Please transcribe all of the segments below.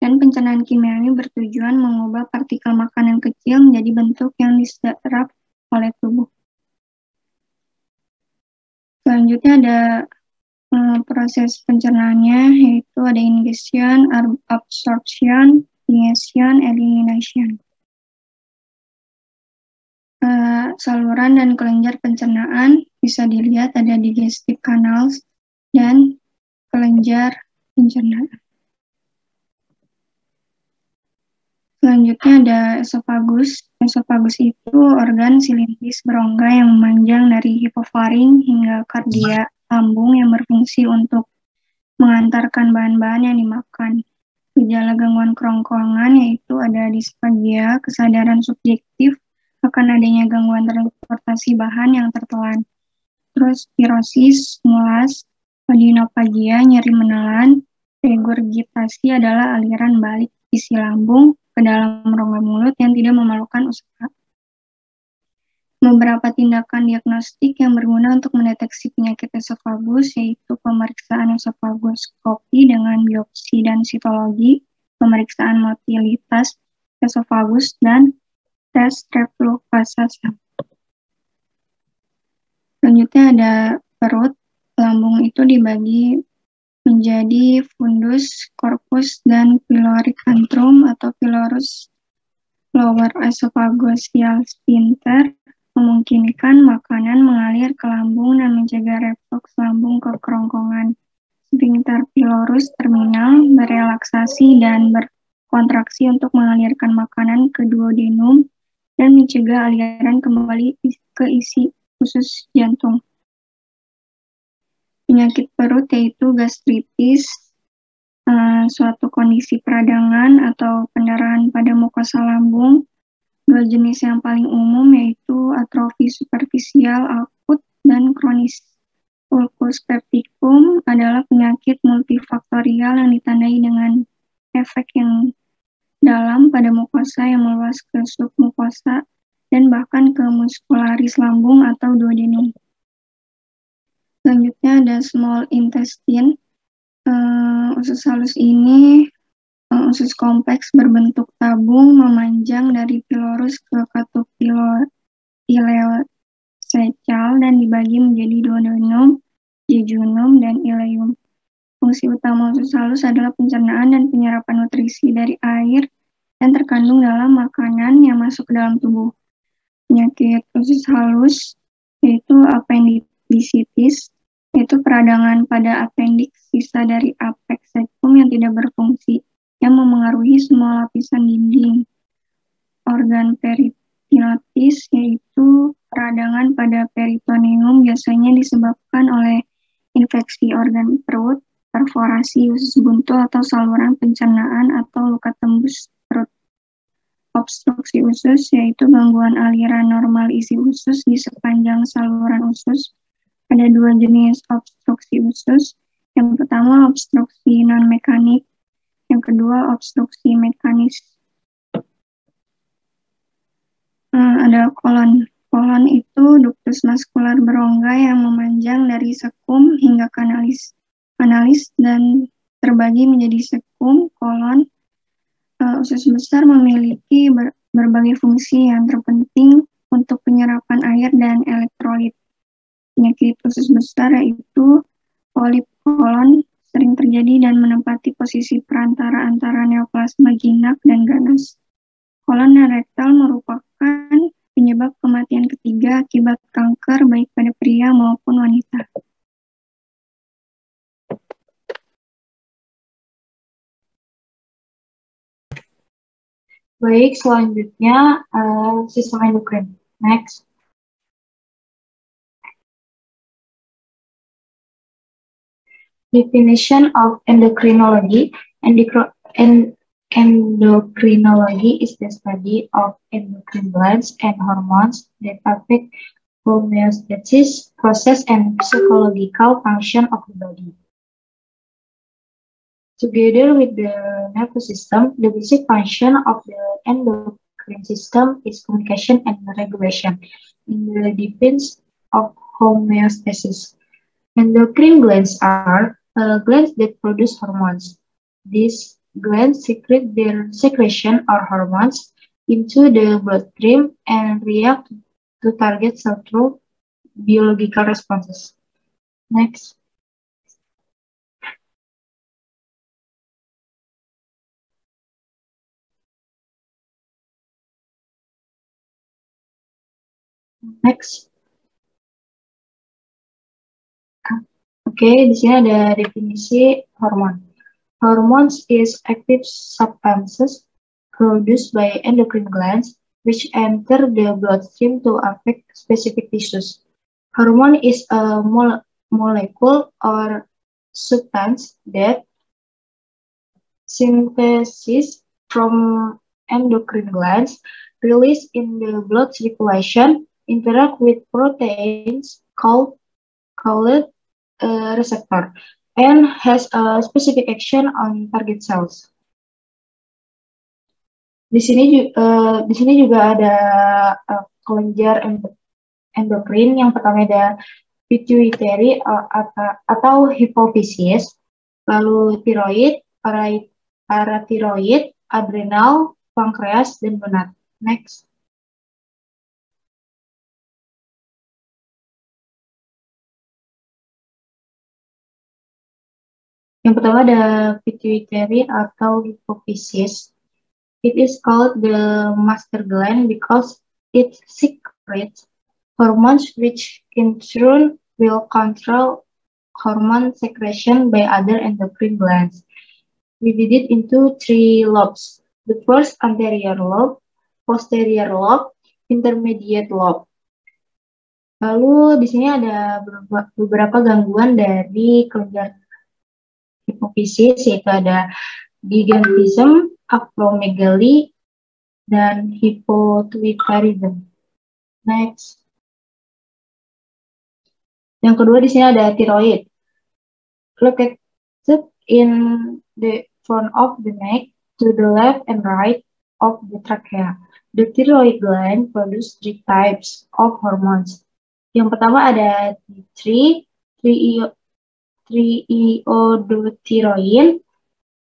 Dan pencernaan kimiawi bertujuan mengubah partikel makanan kecil menjadi bentuk yang diserap oleh tubuh. Selanjutnya ada proses pencernaannya, yaitu ada ingestion, absorption, digestion, elimination. Saluran dan kelenjar pencernaan bisa dilihat ada digestive canals dan kelenjar pencernaan. Selanjutnya ada esofagus. Esofagus itu organ silindris berongga yang memanjang dari hipofaring hingga kardia lambung yang berfungsi untuk mengantarkan bahan-bahan yang dimakan. Gejala gangguan kerongkongan yaitu ada disphagia, kesadaran subjektif akan adanya gangguan transportasi bahan yang tertelan. Terus pirosis, mulas, odinofagia, nyeri menelan, regurgitasi adalah aliran balik isi lambung ke dalam rongga mulut yang tidak memerlukan usaha. Beberapa tindakan diagnostik yang berguna untuk mendeteksi penyakit esofagus yaitu pemeriksaan esofagoskopi dengan biopsi dan sitologi, pemeriksaan motilitas esofagus, dan tes refluksasa. Selanjutnya ada perut. Lambung itu dibagi menjadi fundus, corpus, dan pyloric antrum atau pylorus. Lower esophageal sphincter memungkinkan makanan mengalir ke lambung dan mencegah refluks lambung ke kerongkongan. Sphincter pylorus terminal berelaksasi dan berkontraksi untuk mengalirkan makanan ke duodenum dan mencegah aliran kembali ke isi usus jantung. Penyakit perut yaitu gastritis, suatu kondisi peradangan atau pendarahan pada mukosa lambung. Dua jenis yang paling umum yaitu atrofi superficial akut dan kronis. Ulcus pepticum adalah penyakit multifaktorial yang ditandai dengan efek yang dalam pada mukosa yang meluas ke submukosa dan bahkan ke muskularis lambung atau duodenum. Selanjutnya ada small intestine. Usus halus ini usus kompleks berbentuk tabung memanjang dari pylorus ke ileocecal dan dibagi menjadi duodenum, jejunum, dan ileum. Fungsi utama usus halus adalah pencernaan dan penyerapan nutrisi dari air yang terkandung dalam makanan yang masuk ke dalam tubuh. Penyakit usus halus yaitu appendicitis, yaitu peradangan pada appendix sisa dari apex septum yang tidak berfungsi, yang memengaruhi semua lapisan dinding. Organ peritonitis yaitu peradangan pada peritoneum biasanya disebabkan oleh infeksi organ perut, perforasi usus buntu atau saluran pencernaan atau luka tembus perut. Obstruksi usus yaitu gangguan aliran normal isi usus di sepanjang saluran usus. Ada dua jenis obstruksi usus. Yang pertama obstruksi non-mekanik, yang kedua obstruksi mekanis. Ada kolon. Kolon itu ductus maskular berongga yang memanjang dari sekum hingga kanalis dan terbagi menjadi sekum, kolon. Usus besar memiliki berbagai fungsi yang terpenting untuk penyerapan air dan elektrolit. Penyakit usus besar yaitu polip kolon sering terjadi dan menempati posisi perantara antara neoplasma jinak dan ganas. Kolon dan rektal merupakan penyebab kematian ketiga akibat kanker baik pada pria maupun wanita. Baik, selanjutnya sistem endokrin. Next. Definition of endocrinology. Endocrinology is the study of endocrine glands and hormones that affect homeostasis, process, and physiological function of the body. Together with the nervous system, the basic function of the endocrine system is communication and regulation in the defense of homeostasis. Endocrine glands are glands that produce hormones. These glands secrete their secretion or hormones into the bloodstream and react to target cell through biological responses. Next. Next. Oke, di sini ada definisi hormon. Hormones is active substances produced by endocrine glands which enter the bloodstream to affect specific tissues. Hormone is a molecule or substance that synthesis from endocrine glands released in the blood circulation interact with proteins called receptor and has a specific action on target cells. Di sini juga ada kelenjar endokrin. Yang pertama ada pituitary atau hipofisis, lalu tiroid, paratiroid, adrenal, pankreas, dan gonad. Next. Yang pertama ada pituitary atau hipofisis. It is called the master gland because it secretes hormones which in turn will control hormone secretion by other endocrine glands. We did it into 3 lobes. The first anterior lobe, posterior lobe, intermediate lobe. Lalu di sini ada beberapa gangguan dari kelenjar hipofisis, yaitu ada gigantism, acromegaly, dan hypothyroidism. Next. Yang kedua di sini ada tiroid. Located in the front of the neck to the left and right of the trachea. The thyroid gland produce 3 types of hormones. Yang pertama ada T3, triiodothyroid,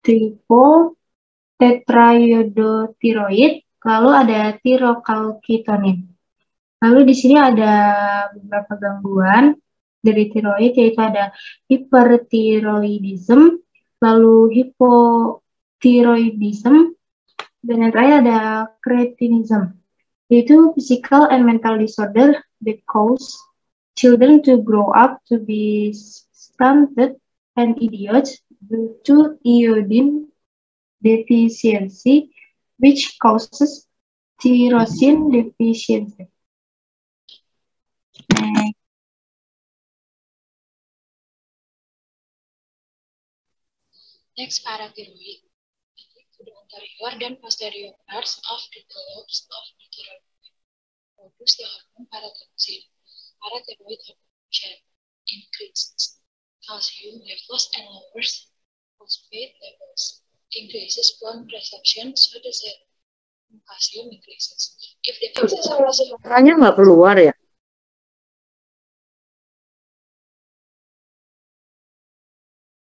tripol, tetraiodothyroid, lalu ada tirocalcitonin. Lalu di sini ada beberapa gangguan dari tiroid, yaitu ada hyperthyroidism, lalu hypothyroidism, dan yang terakhir ada cretinism, yaitu physical and mental disorder that cause children to grow up to be stunted and idiots due to iodine deficiency, which causes tyrosine deficiency. Next, parathyroid. The anterior dan posterior parts of the lobes of the thyroid produce the hormone parathyroxine. Parathyroid hormone increases calcium levels and lowers phosphate levels. Increases bone resorption, so the serum calcium increases. If the excess of this Orangnya nggak keluar ya?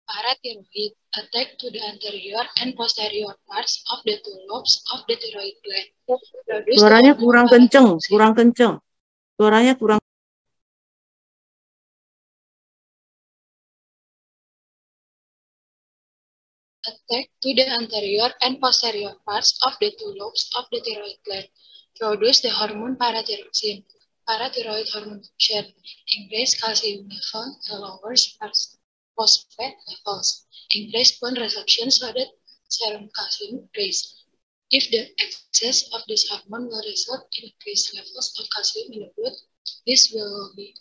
parathyroid attack to the anterior and posterior parts of the two lobes of the thyroid gland. Suaranya kurang kenceng. Suaranya kurang. Attack to the anterior and posterior parts of the two lobes of the thyroid gland. Produce the hormone parathyroxine. Parathyroid hormone function increase calcium level and lowers phosphate levels. Increase bone resorption so that serum calcium increase. If the excess of this hormone will result in increased levels of calcium in the blood, this will lead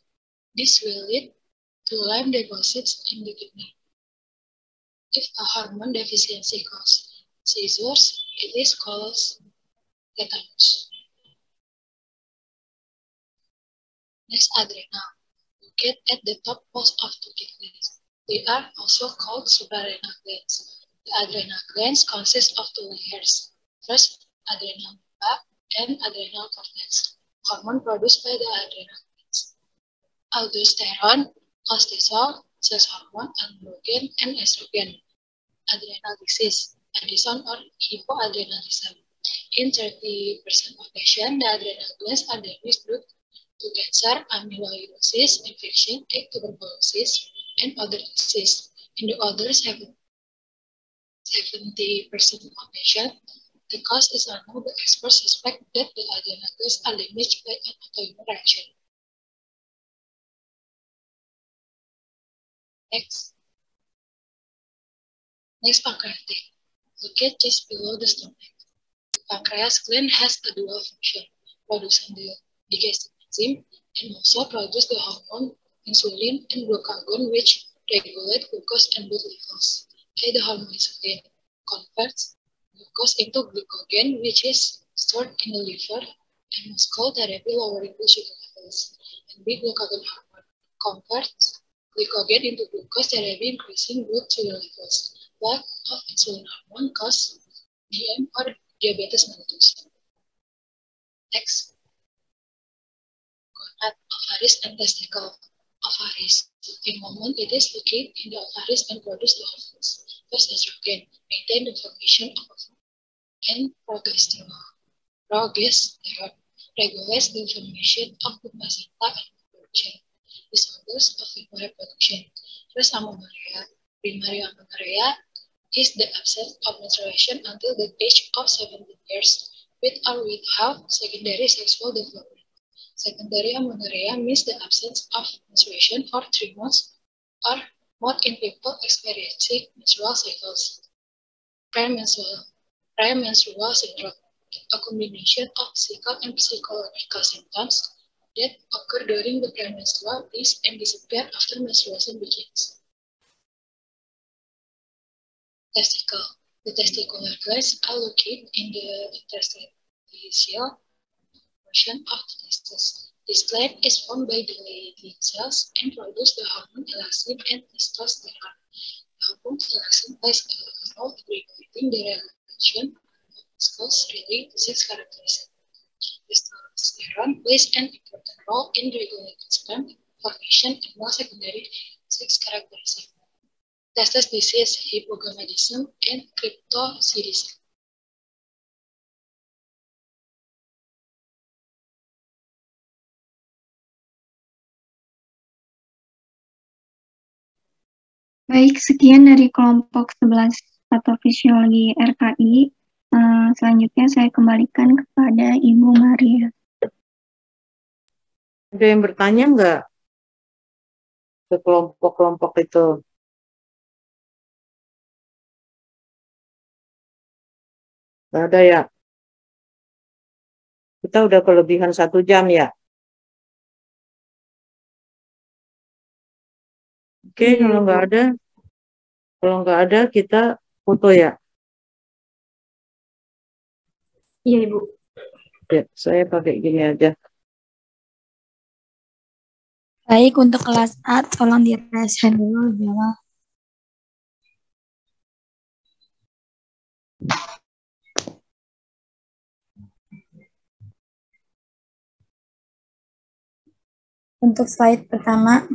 to Lyme deposits in the kidney. If a hormone deficiency causes seizures, it is called tetanus. Next, adrenal. Located at the top post of the kidneys. They are also called suprarenal glands. The adrenal glands consist of 2 layers. First, adrenal medulla and adrenal cortex. Hormone produced by the adrenal glands. Aldosterone, cortisol, sex hormone, androgen, and estrogen. Adrenal disease. addison or hypoadrenalism. In 30% of patients, the adrenal glands are damaged due to cancer, amyloidosis, infection, tuberculosis, and other diseases. In the other 70% of patients, the cause is unknown, but experts suspect that the adrenal glands are damaged by an autoimmune reaction. Next, pancreatic. Located just below the stomach. The pancreas gland has a dual function, producing the digestive enzyme and also produce the hormone insulin and glucagon, which regulate glucose and blood levels. The hormone insulin converts glucose into glucagon, which is stored in the liver and muscle therapy, lowering blood sugar levels. And glucagon hormone converts glucagon into glucose therapy, increasing blood sugar levels. Lack of insulin hormone causes DM or diabetes mellitus. Next, gonad, ovaries, and testicle. Ovaries. In moment, it is located in the ovaries and produce the hormones. First, estrogen, maintain the formation of and progesterone. Progesterone regulates the formation of the placenta and reproduction. Disorders of female reproduction. First, amenorrhea. Primary amenorrhea is the absence of menstruation until the age of 17 years, with or without secondary sexual development. Secondary amenorrhea means the absence of menstruation for 3 months or more in people experiencing menstrual cycles. Premenstrual syndrome, a combination of physical and psychological symptoms that occur during the premenstrual phase and disappear after menstruation begins. Testicle. The testicular glands are located in the interstitial portion of the testes. This gland is formed by the Leydig cells and produce the hormone elastin and testosterone. The hormone elastin plays a role in regulating the regulation of muscles related to sex characteristics. Testosterone plays an important role in regulating sperm formation and more secondary sex characteristics. Testis disease, hypogonadism, and cryptorchidism. Baik, sekian dari kelompok 11 patofisiologi RKI. Selanjutnya saya kembalikan kepada Ibu Maria. Ada yang bertanya nggak ke kelompok-kelompok itu? Nggak ada ya? Kita udah kelebihan 1 jam ya? Oke, kalau nggak ada kita foto ya? Iya, Ibu. Ya, saya pakai gini aja. Baik, untuk kelas A, tolong dirasakan dulu jawab. Untuk slide pertama,